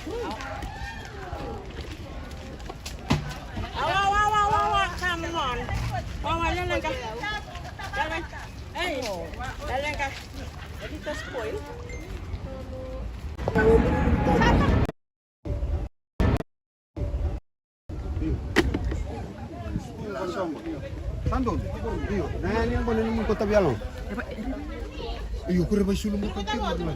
Wow, come on. Wow, jalan kah? Jalan. Jalan kah? Jadi kita spoil. Sandon, iyo, nani ang bono mo ko tabialo. Iyo, kure ba sulong mo tabialo.